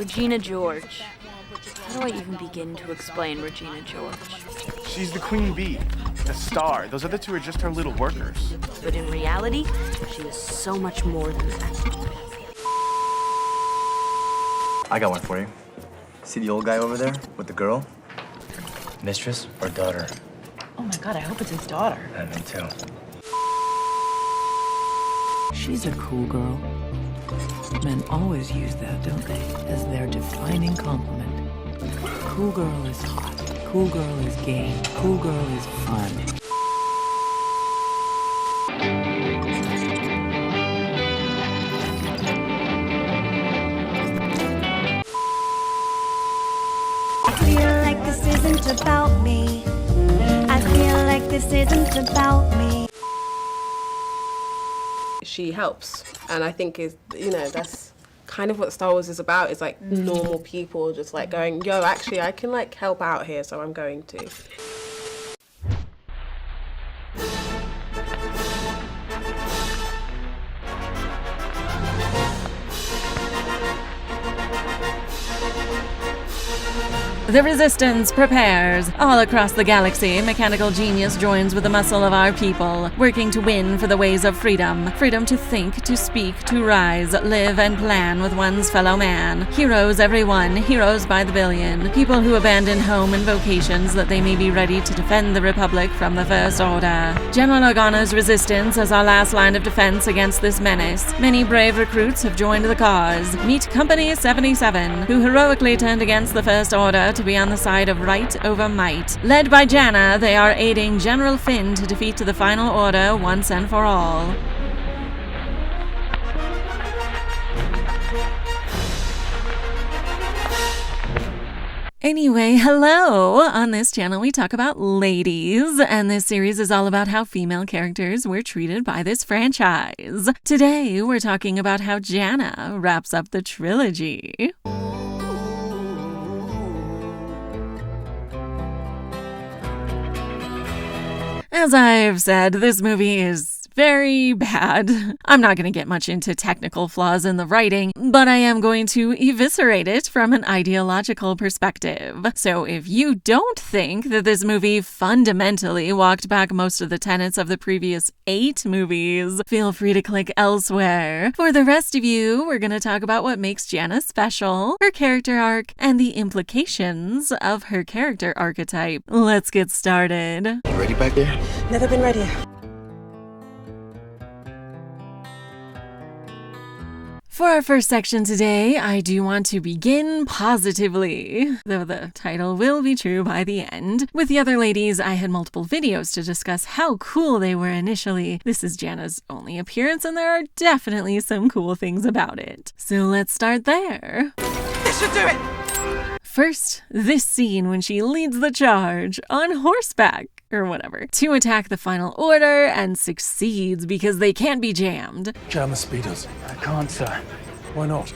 Regina George. How do I even begin to explain Regina George? She's the queen bee, the star. Those other two are just her little workers. But in reality, she is so much more than that. I got one for you. See the old guy over there with the girl? Mistress or daughter? Oh my God, I hope it's his daughter. Me too. She's a cool girl. Men always use that, don't they, as their defining compliment. Cool girl is hot. Cool girl is game. Cool girl is fun. I feel like this isn't about me. I feel like this isn't about me. She helps, and I think that's kind of what Star Wars is about. It's like normal people just like going, yo, actually I can like help out here, so I'm going to. The Resistance prepares. All across the galaxy, mechanical genius joins with the muscle of our people, working to win for the ways of freedom. Freedom to think, to speak, to rise, live and plan with one's fellow man. Heroes everyone, heroes by the billion. People who abandon home and vocations that they may be ready to defend the Republic from the First Order. General Organa's Resistance is our last line of defense against this menace. Many brave recruits have joined the cause. Meet Company 77, who heroically turned against the First Order to be on the side of right over might. Led by Jannah, they are aiding General Finn to defeat the Final Order once and for all. Anyway, hello! On this channel we talk about ladies, and this series is all about how female characters were treated by this franchise. Today we're talking about how Jannah wraps up the trilogy. As I've said, this movie is very bad. I'm not going to get much into technical flaws in the writing, but I am going to eviscerate it from an ideological perspective. So if you don't think that this movie fundamentally walked back most of the tenets of the previous 8 movies, feel free to click elsewhere. For the rest of you, we're going to talk about what makes Jannah special, her character arc, and the implications of her character archetype. Let's get started. You ready back there? Never been ready. For our first section today, I do want to begin positively, though the title will be true by the end. With the other ladies, I had multiple videos to discuss how cool they were initially. This is Jannah's only appearance, and there are definitely some cool things about it. So let's start there. This should do it! First, this scene when she leads the charge on horseback, or whatever, to attack the Final Order and succeeds because they can't be jammed. Jam the speeders. I can't, sir. Why not?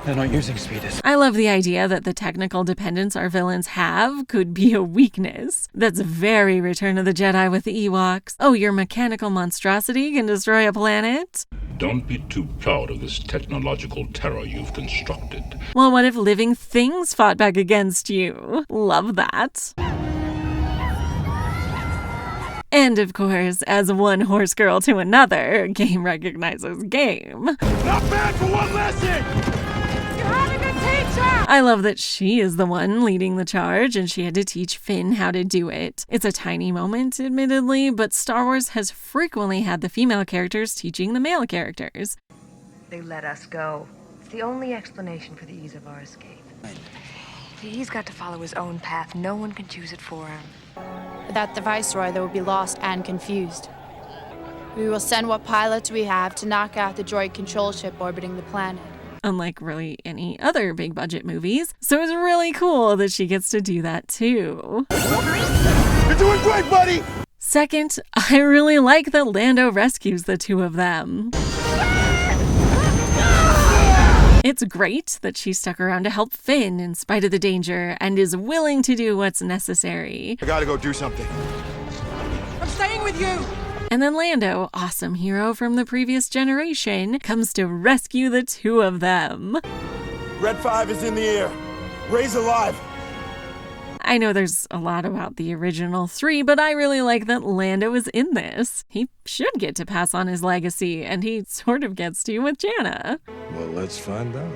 They're not using speeders. I love the idea that the technical dependence our villains have could be a weakness. That's very Return of the Jedi with the Ewoks. Oh, your mechanical monstrosity can destroy a planet? Don't be too proud of this technological terror you've constructed. Well, what if living things fought back against you? Love that. And of course, as one horse girl to another, game recognizes game. Not bad for one lesson! You're having a teacher! I love that she is the one leading the charge and she had to teach Finn how to do it. It's a tiny moment, admittedly, but Star Wars has frequently had the female characters teaching the male characters. They let us go. It's the only explanation for the ease of our escape. He's got to follow his own path. No one can choose it for him. Without the Viceroy, they will be lost and confused. We will send what pilots we have to knock out the droid control ship orbiting the planet. Unlike really any other big budget movies, so it's really cool that she gets to do that too. You're doing great, buddy! Second, I really like that Lando rescues the two of them. It's great that she stuck around to help Finn in spite of the danger and is willing to do what's necessary. I gotta go do something. I'm staying with you! And then Lando, awesome hero from the previous generation, comes to rescue the two of them. Red 5 is in the air. Ray's alive. I know there's a lot about the original 3, but I really like that Lando is in this. He should get to pass on his legacy, and he sort of gets to with Jannah. Well, let's find out.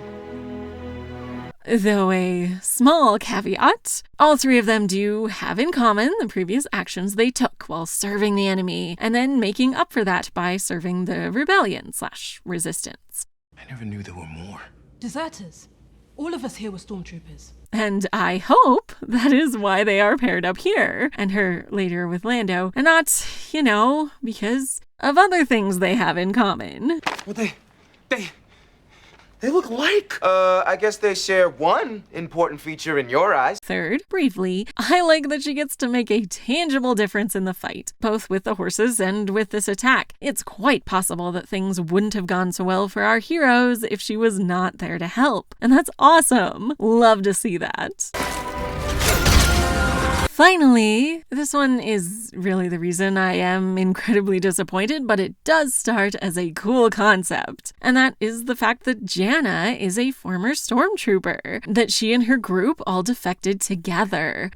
Though a small caveat, all 3 of them do have in common the previous actions they took while serving the enemy, and then making up for that by serving the rebellion/resistance. I never knew there were more. Deserters. All of us here were stormtroopers. And I hope that is why they are paired up here, and her later with Lando, and not, because of other things they have in common. Well, they look alike. I guess they share one important feature in your eyes. Third, briefly, I like that she gets to make a tangible difference in the fight, both with the horses and with this attack. It's quite possible that things wouldn't have gone so well for our heroes if she was not there to help. And that's awesome. Love to see that. Finally, this one is really the reason I am incredibly disappointed, but it does start as a cool concept. And that is the fact that Jannah is a former stormtrooper, that she and her group all defected together.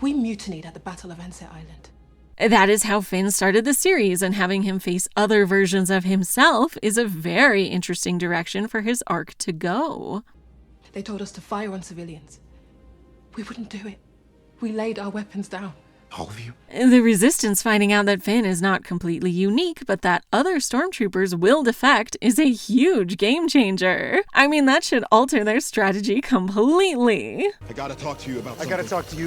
We mutinied at the Battle of Enset Island. That is how Finn started the series, and having him face other versions of himself is a very interesting direction for his arc to go. They told us to fire on civilians. We wouldn't do it. We laid our weapons down. All of you? The Resistance finding out that Finn is not completely unique, but that other stormtroopers will defect is a huge game changer. I mean, that should alter their strategy completely. I gotta talk to you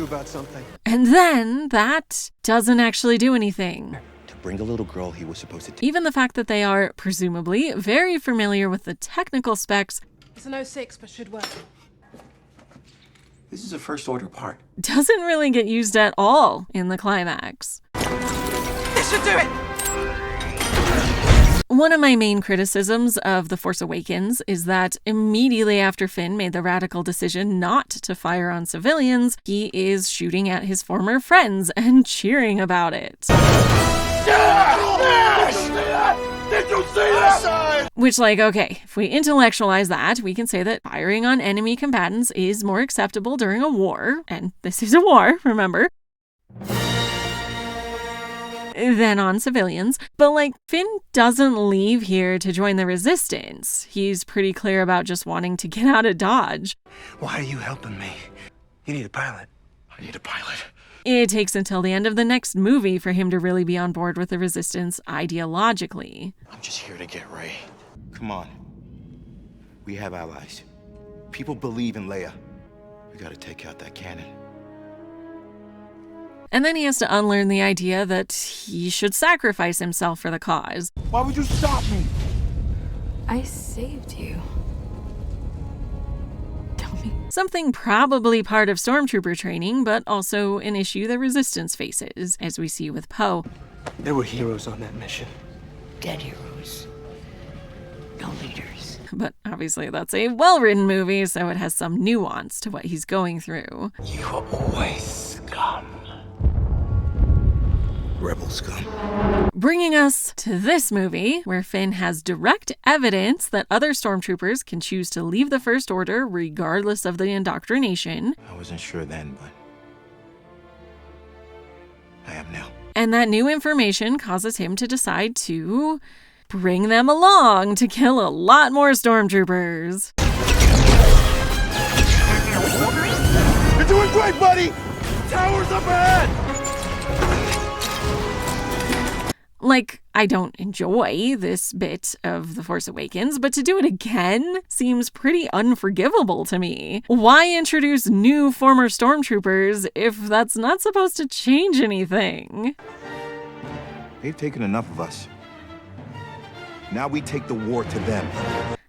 about something. And then that doesn't actually do anything. To bring a little girl he was supposed to take. Even the fact that they are, presumably, very familiar with the technical specs. It's an 06, but should work. This is a first order part. Doesn't really get used at all in the climax. This should do it! One of my main criticisms of The Force Awakens is that immediately after Finn made the radical decision not to fire on civilians, he is shooting at his former friends and cheering about it. Did you see that? Which, okay, if we intellectualize that, we can say that firing on enemy combatants is more acceptable during a war, and this is a war, remember, than on civilians. But, Finn doesn't leave here to join the Resistance. He's pretty clear about just wanting to get out of Dodge. Why are you helping me? You need a pilot. I need a pilot. It takes until the end of the next movie for him to really be on board with the Resistance ideologically. I'm just here to get Ray. Come on. We have allies. People believe in Leia. We gotta take out that cannon. And then he has to unlearn the idea that he should sacrifice himself for the cause. Why would you stop me? I saved you. Something probably part of Stormtrooper training, but also an issue the Resistance faces, as we see with Poe. There were heroes on that mission. Dead heroes. No leaders. But obviously that's a well-written movie, so it has some nuance to what he's going through. You are always scum. Rebel scum. Bringing us to this movie, where Finn has direct evidence that other stormtroopers can choose to leave the First Order regardless of the indoctrination. I wasn't sure then, but I am now. And that new information causes him to decide to bring them along to kill a lot more stormtroopers. You're doing great, buddy! Towers up ahead! I don't enjoy this bit of The Force Awakens, but to do it again seems pretty unforgivable to me. Why introduce new former stormtroopers if that's not supposed to change anything? They've taken enough of us. Now we take the war to them.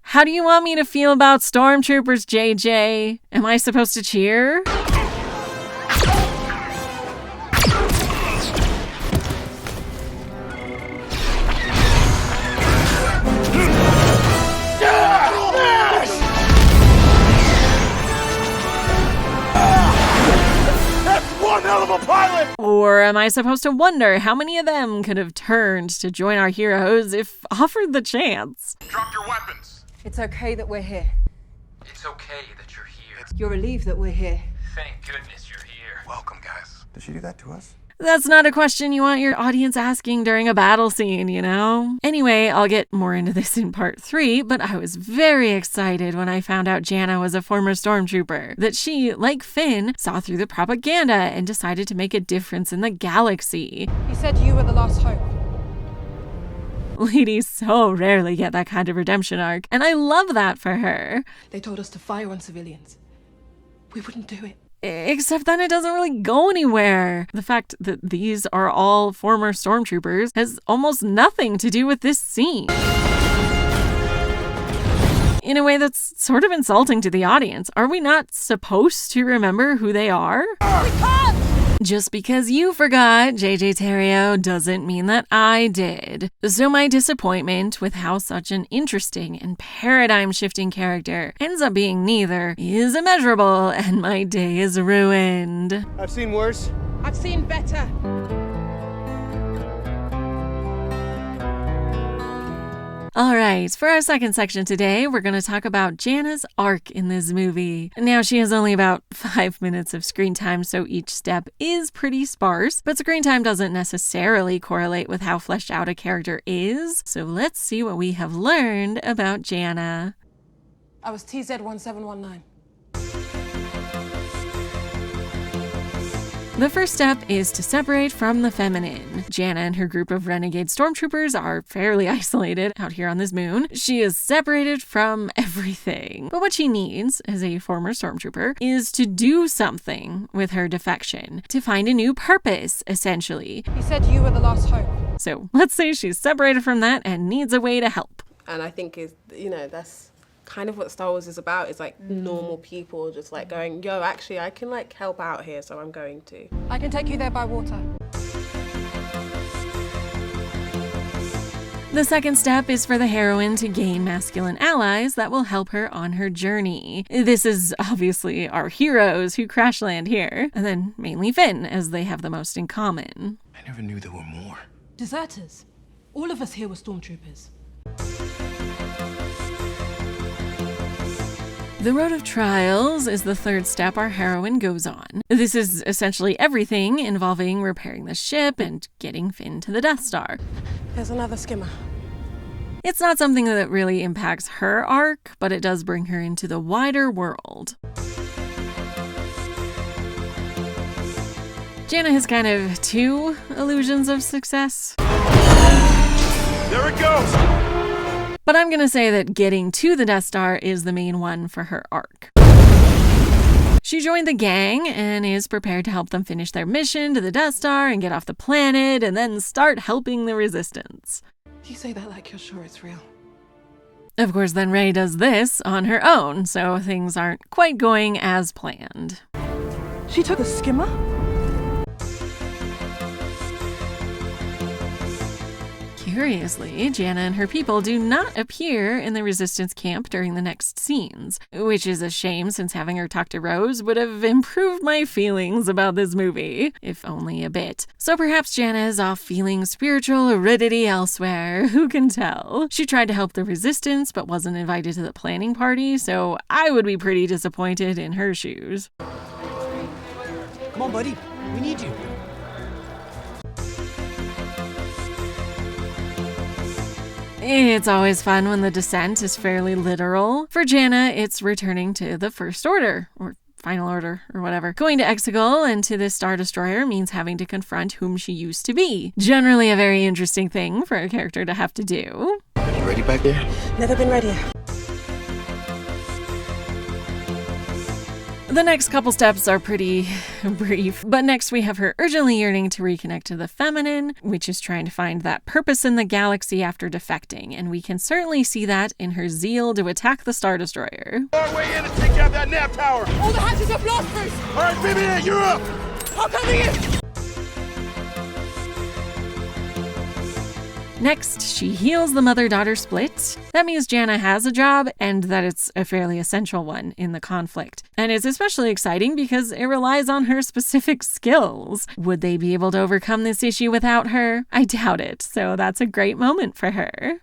How do you want me to feel about stormtroopers, JJ? Am I supposed to cheer? Hell of a pilot! Or am I supposed to wonder how many of them could have turned to join our heroes if offered the chance? Drop your weapons! It's okay that we're here. It's okay that you're here. You're relieved that we're here. Thank goodness you're here. Welcome, guys. Did she do that to us? That's not a question you want your audience asking during a battle scene, you know? Anyway, I'll get more into this in part 3, but I was very excited when I found out Jannah was a former Stormtrooper. That she, like Finn, saw through the propaganda and decided to make a difference in the galaxy. He said you were the last hope. Ladies so rarely get that kind of redemption arc, and I love that for her. They told us to fire on civilians. We wouldn't do it. Except then it doesn't really go anywhere. The fact that these are all former Stormtroopers has almost nothing to do with this scene. In a way that's sort of insulting to the audience. Are we not supposed to remember who they are? We can't! Just because you forgot, JJ Terrio, doesn't mean that I did. So my disappointment with how such an interesting and paradigm-shifting character ends up being neither is immeasurable, and my day is ruined. I've seen worse. I've seen better. Alright, for our second section today, we're going to talk about Jannah's arc in this movie. Now, she has only about 5 minutes of screen time, so each step is pretty sparse, but screen time doesn't necessarily correlate with how fleshed out a character is. So let's see what we have learned about Jannah. I was TZ-1719. The first step is to separate from the feminine. Jannah and her group of renegade stormtroopers are fairly isolated out here on this moon. She is separated from everything. But what she needs, as a former stormtrooper, is to do something with her defection. To find a new purpose, essentially. He said you were the last hope. So let's say she's separated from that and needs a way to help. And I think that's kind of what Star Wars is about. It's like normal people just like going, yo, actually I can like help out here, so I'm going to. I can take you there by water. The second step is for the heroine to gain masculine allies that will help her on her journey. This is obviously our heroes who crash land here, and then mainly Finn, as they have the most in common. I never knew there were more. Deserters. All of us here were stormtroopers. The Road of Trials is the third step our heroine goes on. This is essentially everything involving repairing the ship and getting Finn to the Death Star. There's another skimmer. It's not something that really impacts her arc, but it does bring her into the wider world. Jannah has kind of two illusions of success. There it goes! But I'm gonna say that getting to the Death Star is the main one for her arc. She joined the gang and is prepared to help them finish their mission to the Death Star and get off the planet and then start helping the Resistance. You say that like you're sure it's real. Of course, then Rey does this on her own, so things aren't quite going as planned. She took a skimmer? Curiously, Jannah and her people do not appear in the Resistance camp during the next scenes, which is a shame since having her talk to Rose would have improved my feelings about this movie, if only a bit. So perhaps Jannah is off feeling spiritual aridity elsewhere, who can tell? She tried to help the Resistance but wasn't invited to the planning party, so I would be pretty disappointed in her shoes. Come on, buddy. We need you. It's always fun when the descent is fairly literal. For Jannah, it's returning to the First Order, or Final Order, or whatever. Going to Exegol and to this Star Destroyer means having to confront whom she used to be. Generally a very interesting thing for a character to have to do. You ready back there? Never been readier. The next couple steps are pretty brief, but next we have her urgently yearning to reconnect to the feminine, which is trying to find that purpose in the galaxy after defecting, and we can certainly see that in her zeal to attack the Star Destroyer. Our way in to take out that nav tower! All the hatches are blocked, Bruce! All right, baby, you're up! I'm coming in! Next, she heals the mother-daughter split. That means Jannah has a job, and that it's a fairly essential one in the conflict. And it's especially exciting because it relies on her specific skills. Would they be able to overcome this issue without her? I doubt it, so that's a great moment for her.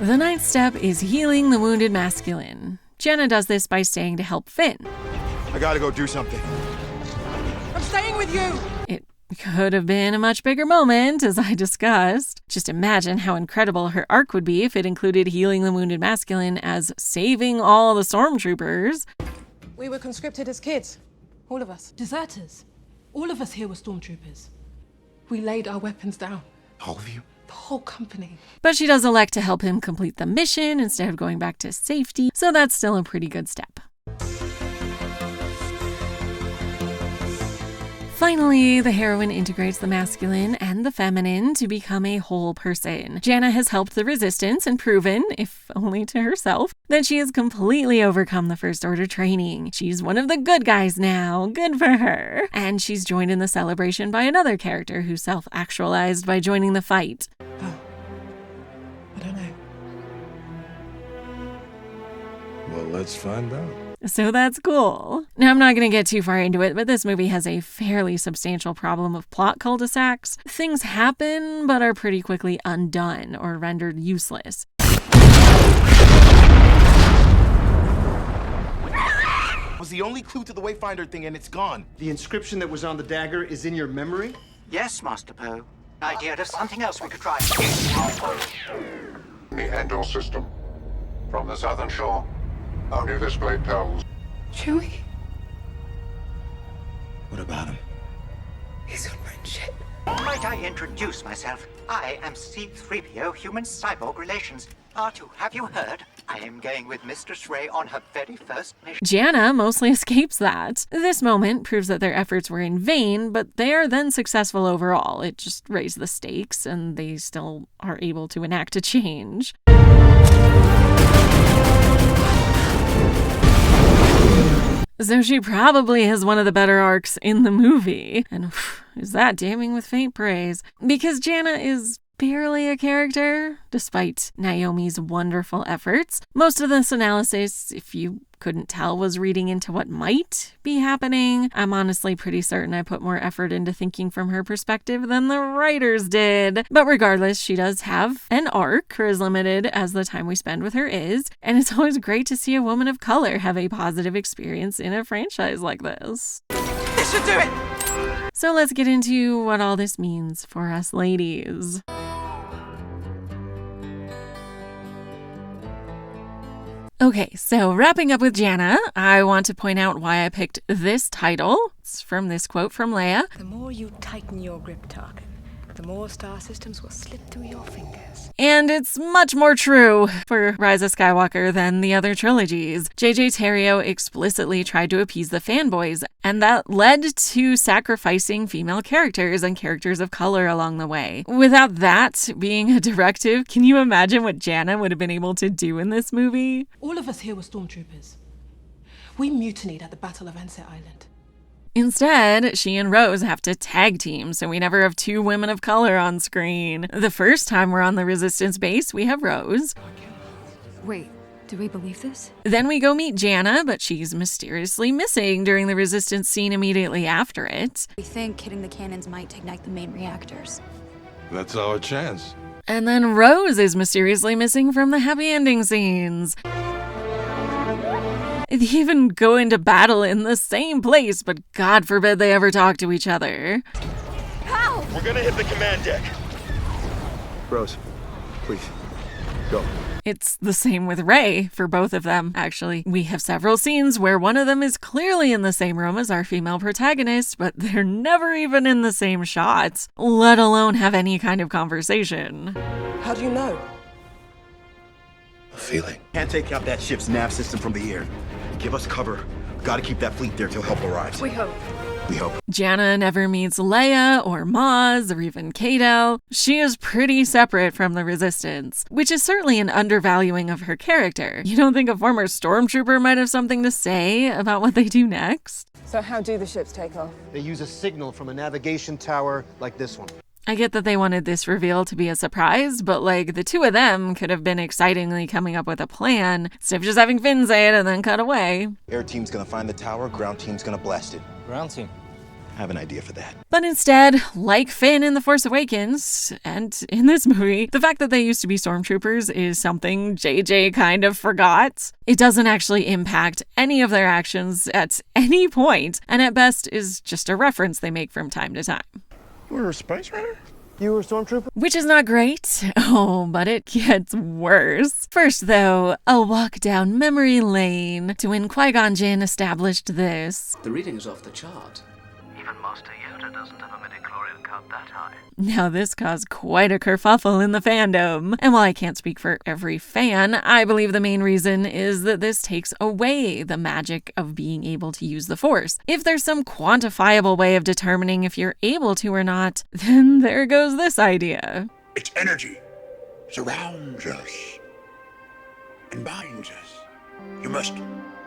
The ninth step is healing the wounded masculine. Jannah does this by staying to help Finn. I gotta go do something. I'm staying with you! It could have been a much bigger moment, as I discussed. Just imagine how incredible her arc would be if it included healing the wounded masculine as saving all the Stormtroopers. We were conscripted as kids. All of us. Deserters. All of us here were Stormtroopers. We laid our weapons down. All of you? The whole company. But she does elect to help him complete the mission instead of going back to safety, so that's still a pretty good step. Finally, the heroine integrates the masculine and the feminine to become a whole person. Jannah has helped the Resistance and proven, if only to herself, that she has completely overcome the First Order training. She's one of the good guys now. Good for her. And she's joined in the celebration by another character who self-actualized by joining the fight. I don't know. Well, let's find out. So that's cool. Now, I'm not going to get too far into it, but this movie has a fairly substantial problem of plot cul-de-sacs. Things happen, but are pretty quickly undone or rendered useless. Was the only clue to the Wayfinder thing and it's gone. The inscription that was on the dagger is in your memory? Yes, Master Poe. Idea of something else we could try. The Endor system. From the southern shore. Only this blade tells. Chewie? What about him? He's on my ship. Might I introduce myself? I am C-3PO Human Cyborg Relations. R2, have you heard? I am going with Mistress Rey on her very first mission. Jannah mostly escapes that. This moment proves that their efforts were in vain, but they are then successful overall. It just raised the stakes, and they still are able to enact a change. So she probably has one of the better arcs in the movie. And is that damning with faint praise? Because Jannah is barely a character, despite Naomi's wonderful efforts. Most of this analysis, if you couldn't tell, was reading into what might be happening. I'm honestly pretty certain I put more effort into thinking from her perspective than the writers did. But regardless, she does have an arc, for as limited as the time we spend with her is, and it's always great to see a woman of color have a positive experience in a franchise like this. This should do it! So let's get into what all this means for us ladies. Okay, so wrapping up with Jannah, I want to point out why I picked this title. It's from this quote from Leia. The more you tighten your grip, Tarkin, the more star systems will slip through your fingers. And it's much more true for Rise of Skywalker than the other trilogies. J.J. Terrio explicitly tried to appease the fanboys, and that led to sacrificing female characters and characters of color along the way. Without that being a directive, can you imagine what Jannah would have been able to do in this movie? All of us here were Stormtroopers. We mutinied at the Battle of Enset Island. Instead, she and Rose have to tag team, so we never have two women of color on screen. The first time we're on the Resistance base, we have Rose. Wait, do we believe this? Then we go meet Jannah, but she's mysteriously missing during the Resistance scene immediately after it. We think hitting the cannons might ignite the main reactors. That's our chance. And then Rose is mysteriously missing from the happy ending scenes. They even go into battle in the same place, but God forbid they ever talk to each other. How? We're gonna hit the command deck. Rose, please, go. It's the same with Rey for both of them, actually. We have several scenes where one of them is clearly in the same room as our female protagonist, but they're never even in the same shots, let alone have any kind of conversation. How do you know? A feeling. Can't take out that ship's nav system from the air. Give us cover. Gotta keep that fleet there till help arrives. We hope. We hope. Jannah never meets Leia or Maz or even Kato. She is pretty separate from the Resistance, which is certainly an undervaluing of her character. You don't think a former Stormtrooper might have something to say about what they do next? So how do the ships take off? They use a signal from a navigation tower like this one. I get that they wanted this reveal to be a surprise, but like the two of them could have been excitingly coming up with a plan instead of just having Finn say it and then cut away. Air team's gonna find the tower, ground team's gonna blast it. Ground team. have an idea for that. But instead, like Finn in The Force Awakens, and in this movie, the fact that they used to be stormtroopers is something JJ kind of forgot. It doesn't actually impact any of their actions at any point, and at best is just a reference they make from time to time. You were a Spice Runner? You were a stormtrooper? Which is not great. Oh, but it gets worse. First, though, a walk down memory lane to when Qui-Gon Jinn established this. The reading is off the chart. Even Master Yoda doesn't have a midichlorian count that high. Now, this caused quite a kerfuffle in the fandom. And while I can't speak for every fan, I believe the main reason is that this takes away the magic of being able to use the Force. If there's some quantifiable way of determining if you're able to or not, then there goes this idea. Its energy surrounds us and binds us. You must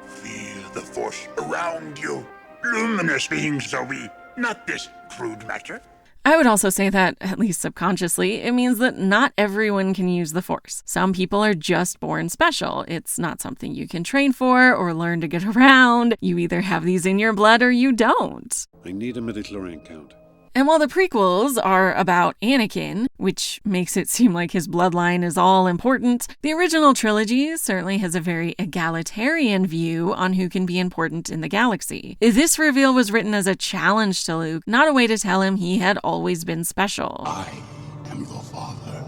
feel the Force around you. Luminous beings are we, not this crude matter. I would also say that, at least subconsciously, it means that not everyone can use the Force. Some people are just born special. It's not something you can train for or learn to get around. You either have these in your blood or you don't. I need a midichlorian count. And while the prequels are about Anakin, which makes it seem like his bloodline is all important, the original trilogy certainly has a very egalitarian view on who can be important in the galaxy. This reveal was written as a challenge to Luke, not a way to tell him he had always been special. I am your father.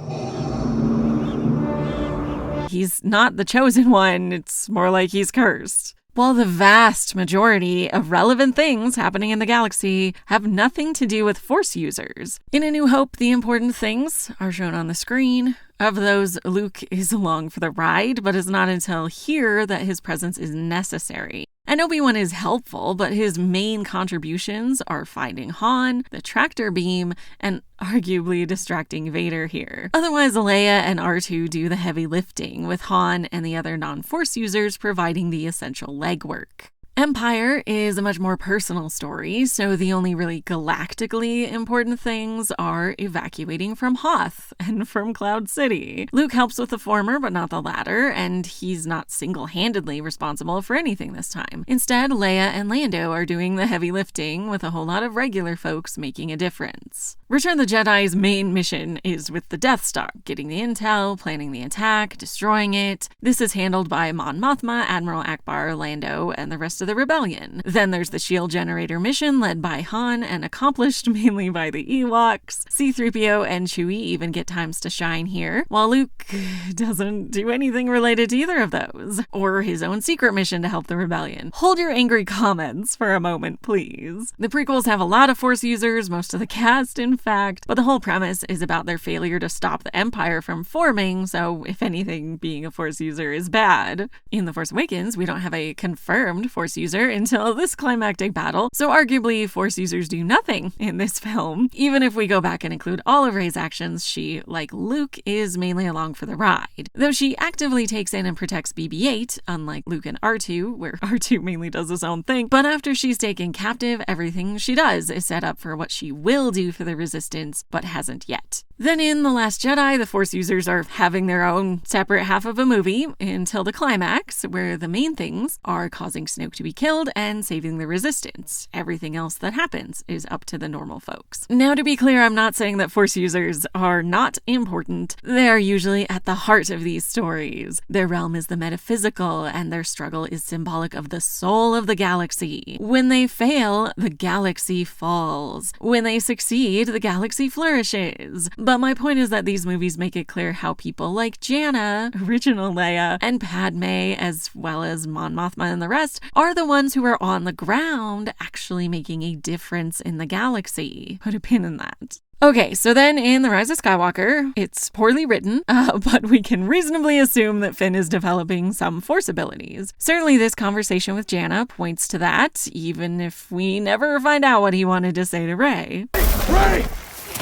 He's not the chosen one, it's more like he's cursed. While the vast majority of relevant things happening in the galaxy have nothing to do with Force users. In A New Hope, the important things are shown on the screen. Of those, Luke is along for the ride, but it's not until here that his presence is necessary. And Obi-Wan is helpful, but his main contributions are finding Han, the tractor beam, and arguably distracting Vader here. Otherwise, Leia and R2 do the heavy lifting, with Han and the other non-Force users providing the essential legwork. Empire is a much more personal story, so the only really galactically important things are evacuating from Hoth and from Cloud City. Luke helps with the former, but not the latter, and he's not single-handedly responsible for anything this time. Instead, Leia and Lando are doing the heavy lifting, with a whole lot of regular folks making a difference. Return of the Jedi's main mission is with the Death Star, getting the intel, planning the attack, destroying it. This is handled by Mon Mothma, Admiral Akbar, Lando, and the rest of the rebellion. Then there's the shield generator mission led by Han and accomplished mainly by the Ewoks. C-3PO and Chewie even get times to shine here, while Luke doesn't do anything related to either of those, or his own secret mission to help the rebellion. Hold your angry comments for a moment, please. The prequels have a lot of Force users, most of the cast in fact, but the whole premise is about their failure to stop the Empire from forming, so if anything, being a Force user is bad. In The Force Awakens, we don't have a confirmed Force user until this climactic battle, so arguably Force users do nothing in this film. Even if we go back and include all of Rey's actions, she, like Luke, is mainly along for the ride. Though she actively takes in and protects BB-8, unlike Luke and R2, where R2 mainly does his own thing, but after she's taken captive, everything she does is set up for what she will do for the Resistance, but hasn't yet. Then in The Last Jedi, the Force users are having their own separate half of a movie until the climax, where the main things are causing Snoke to be killed and saving the Resistance. Everything else that happens is up to the normal folks. Now, to be clear, I'm not saying that Force users are not important. They are usually at the heart of these stories. Their realm is the metaphysical, and their struggle is symbolic of the soul of the galaxy. When they fail, the galaxy falls. When they succeed, the galaxy flourishes. But my point is that these movies make it clear how people like Jannah, original Leia, and Padme, as well as Mon Mothma and the rest, are the ones who are on the ground actually making a difference in the galaxy. Put a pin in that. Okay, so then in The Rise of Skywalker, it's poorly written, but we can reasonably assume that Finn is developing some Force abilities. Certainly this conversation with Jannah points to that, even if we never find out what he wanted to say to Rey. Rey!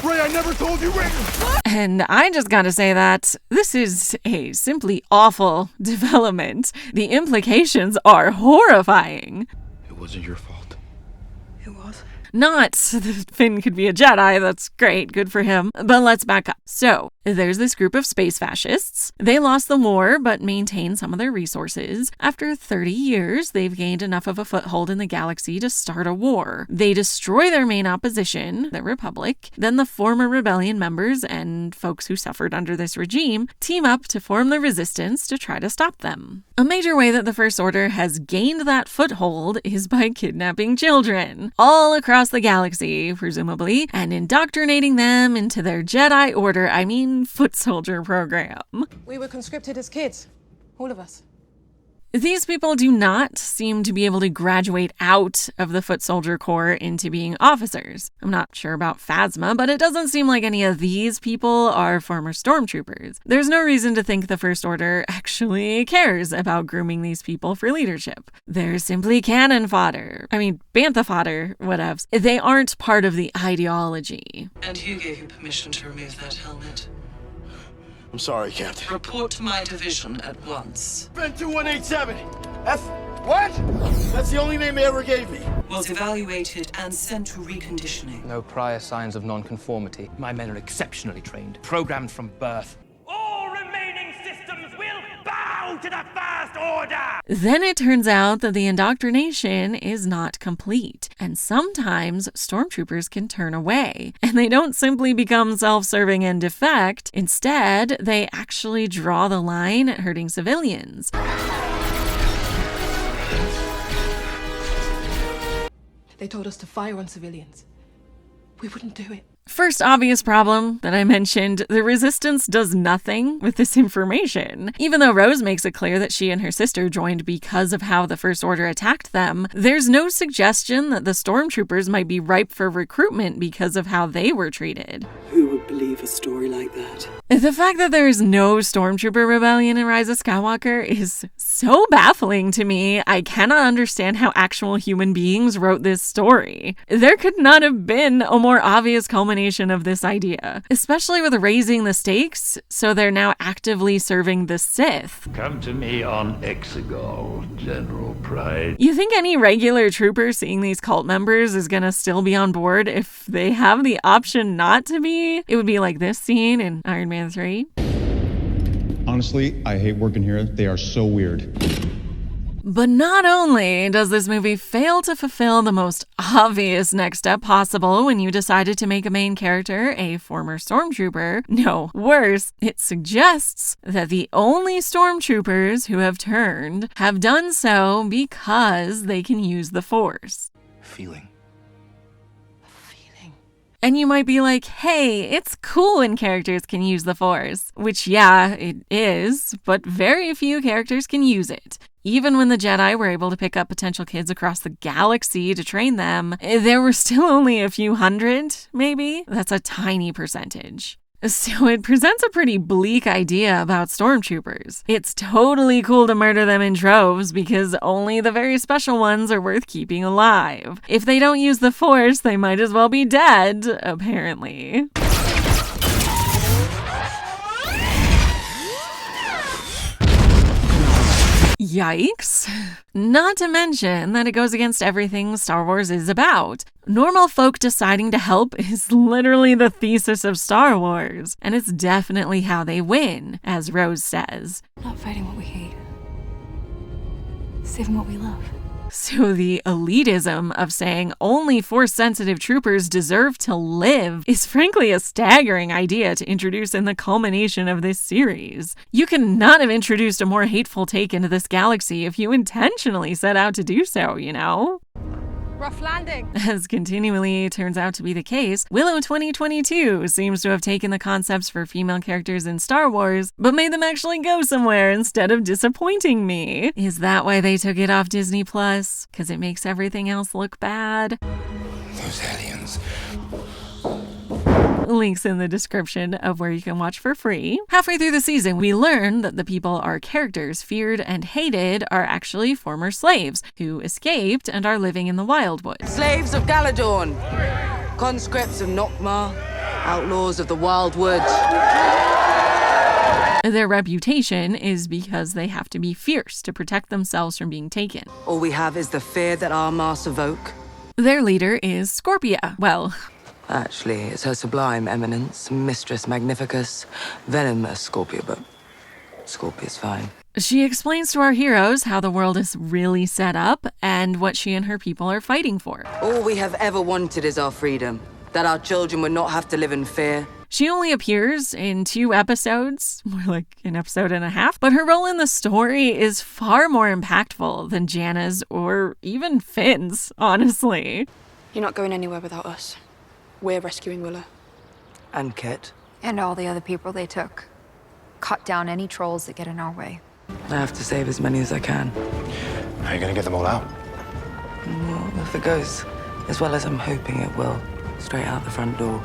Rey, I never told you Rey! And I just gotta say that this is a simply awful development. The implications are horrifying. It wasn't your fault. It was. Not that Finn could be a Jedi, that's great, good for him. But let's back up. So, there's this group of space fascists. They lost the war, but maintained some of their resources. After 30 years, they've gained enough of a foothold in the galaxy to start a war. They destroy their main opposition, the Republic. Then the former rebellion members and folks who suffered under this regime team up to form the resistance to try to stop them. A major way that the First Order has gained that foothold is by kidnapping children all across the galaxy, presumably, and indoctrinating them into their Jedi Order, foot soldier program. We were conscripted as kids. All of us. These people do not seem to be able to graduate out of the foot soldier corps into being officers. I'm not sure about Phasma, but it doesn't seem like any of these people are former stormtroopers. There's no reason to think the First Order actually cares about grooming these people for leadership. They're simply cannon fodder. Bantha fodder, whatevs. They aren't part of the ideology. And who gave you permission to remove that helmet? I'm sorry, Captain. Report to my division at once. Ben 2187. F. What? That's the only name they ever gave me. Was evaluated and sent to reconditioning. No prior signs of non-conformity. My men are exceptionally trained, programmed from birth. All remaining systems will bow to the First Order! Then it turns out that the indoctrination is not complete, and sometimes stormtroopers can turn away. And they don't simply become self-serving and defect. Instead, they actually draw the line at hurting civilians. They told us to fire on civilians. We wouldn't do it. First obvious problem that I mentioned, the Resistance does nothing with this information. Even though Rose makes it clear that she and her sister joined because of how the First Order attacked them, there's no suggestion that the Stormtroopers might be ripe for recruitment because of how they were treated. Who would believe a story like that? The fact that there is no Stormtrooper rebellion in Rise of Skywalker is so baffling to me. I cannot understand how actual human beings wrote this story. There could not have been a more obvious culmination of this idea, especially with raising the stakes, so they're now actively serving the Sith. Come to me on Exegol, General Pride. You think any regular trooper seeing these cult members is gonna still be on board if they have the option not to be? It would be like this scene in Iron Man 3. Honestly, I hate working here. They are so weird. But not only does this movie fail to fulfill the most obvious next step possible when you decided to make a main character a former stormtrooper, no, worse, it suggests that the only stormtroopers who have turned have done so because they can use the Force. Feeling. And you might be like, hey, it's cool when characters can use the Force. Which, yeah, it is, but very few characters can use it. Even when the Jedi were able to pick up potential kids across the galaxy to train them, there were still only a few hundred, maybe? That's a tiny percentage. So it presents a pretty bleak idea about stormtroopers. It's totally cool to murder them in droves because only the very special ones are worth keeping alive. If they don't use the Force, they might as well be dead, apparently. Yikes. Not to mention that it goes against everything Star Wars is about. Normal folk deciding to help is literally the thesis of Star Wars, and it's definitely how they win, as Rose says. Not fighting what we hate. Saving what we love. So the elitism of saying only Force-sensitive troopers deserve to live is frankly a staggering idea to introduce in the culmination of this series. You could not have introduced a more hateful take into this galaxy if you intentionally set out to do so, you know? Rough landing. As continually turns out to be the case, Willow 2022 seems to have taken the concepts for female characters in Star Wars, but made them actually go somewhere instead of disappointing me. Is that why they took it off Disney Plus? Because it makes everything else look bad? Those aliens. Links in the description of where you can watch for free. Halfway through the season, we learn that the people our characters feared and hated are actually former slaves who escaped and are living in the Wildwood. Slaves of Galadorn, conscripts of Nokmar, outlaws of the Wildwood. Their reputation is because they have to be fierce to protect themselves from being taken. All we have is the fear that our master evoke. Their leader is Scorpia. Well, Actually, it's Her Sublime Eminence, Mistress Magnificus, Venomous Scorpia, but Scorpia's fine. she explains to our heroes how the world is really set up and what she and her people are fighting for. All we have ever wanted is our freedom, that our children would not have to live in fear. She only appears in 2 episodes, more like an episode and a half, but her role in the story is far more impactful than Jannah's or even Finn's, honestly. You're not going anywhere without us. We're rescuing Willow. And Kit. And all the other people they took. Cut down any trolls that get in our way. I have to save as many as I can. How are you gonna get them all out? Well, if it goes as well as I'm hoping it will, straight out the front door.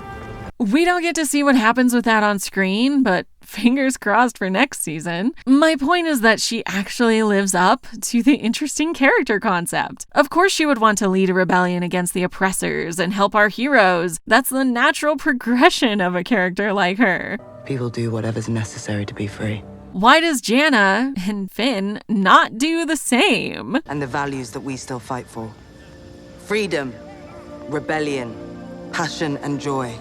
We don't get to see what happens with that on screen, but fingers crossed for next season. My point is that she actually lives up to the interesting character concept. Of course she would want to lead a rebellion against the oppressors and help our heroes. That's the natural progression of a character like her. People do whatever's necessary to be free. Why does Jannah and Finn not do the same? And the values that we still fight for. Freedom, rebellion, passion and joy.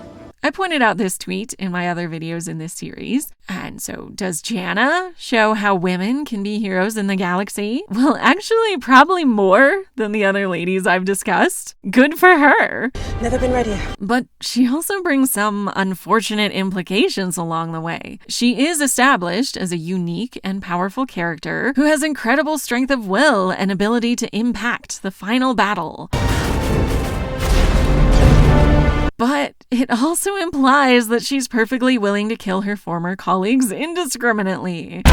I pointed out this tweet in my other videos in this series. And so, does Jannah show how women can be heroes in the galaxy? Well, actually, probably more than the other ladies I've discussed. Good for her. Never been ready. But she also brings some unfortunate implications along the way. She is established as a unique and powerful character who has incredible strength of will and ability to impact the final battle. But it also implies that she's perfectly willing to kill her former colleagues indiscriminately.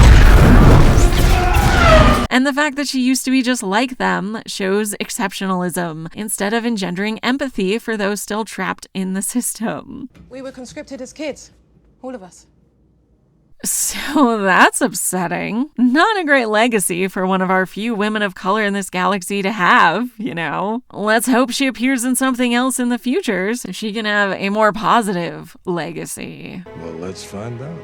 And the fact that she used to be just like them shows exceptionalism, instead of engendering empathy for those still trapped in the system. We were conscripted as kids. All of us. So that's upsetting. Not a great legacy for one of our few women of color in this galaxy to have, you know. Let's hope she appears in something else in the future so she can have a more positive legacy. Well, let's find out.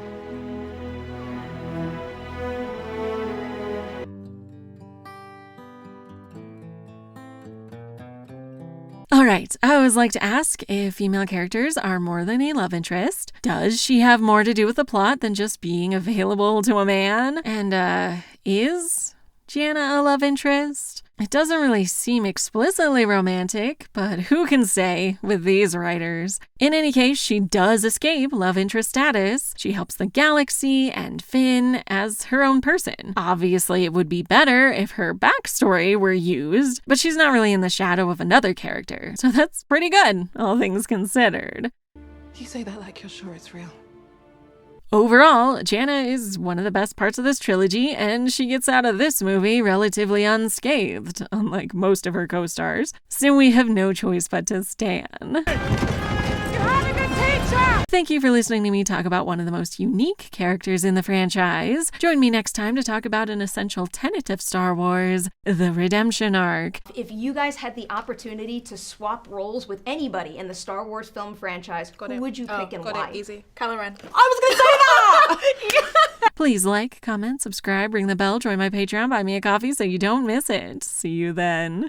All right, I always like to ask if female characters are more than a love interest. Does she have more to do with the plot than just being available to a man? And, is Jannah a love interest? It doesn't really seem explicitly romantic, but who can say with these writers? In any case, she does escape love interest status. She helps the galaxy and Finn as her own person. Obviously, it would be better if her backstory were used, but she's not really in the shadow of another character. So that's pretty good, all things considered. You say that like you're sure it's real. Overall, Jannah is one of the best parts of this trilogy, and she gets out of this movie relatively unscathed, unlike most of her co-stars, so we have no choice but to stan. Thank you for listening to me talk about one of the most unique characters in the franchise. Join me next time to talk about an essential tenet of Star Wars, the redemption arc. If you guys had the opportunity to swap roles with anybody in the Star Wars film franchise, who would you pick and why? Easy. Kylo Ren. I was gonna say that! Please like, comment, subscribe, ring the bell, join my Patreon, buy me a coffee so you don't miss it. See you then.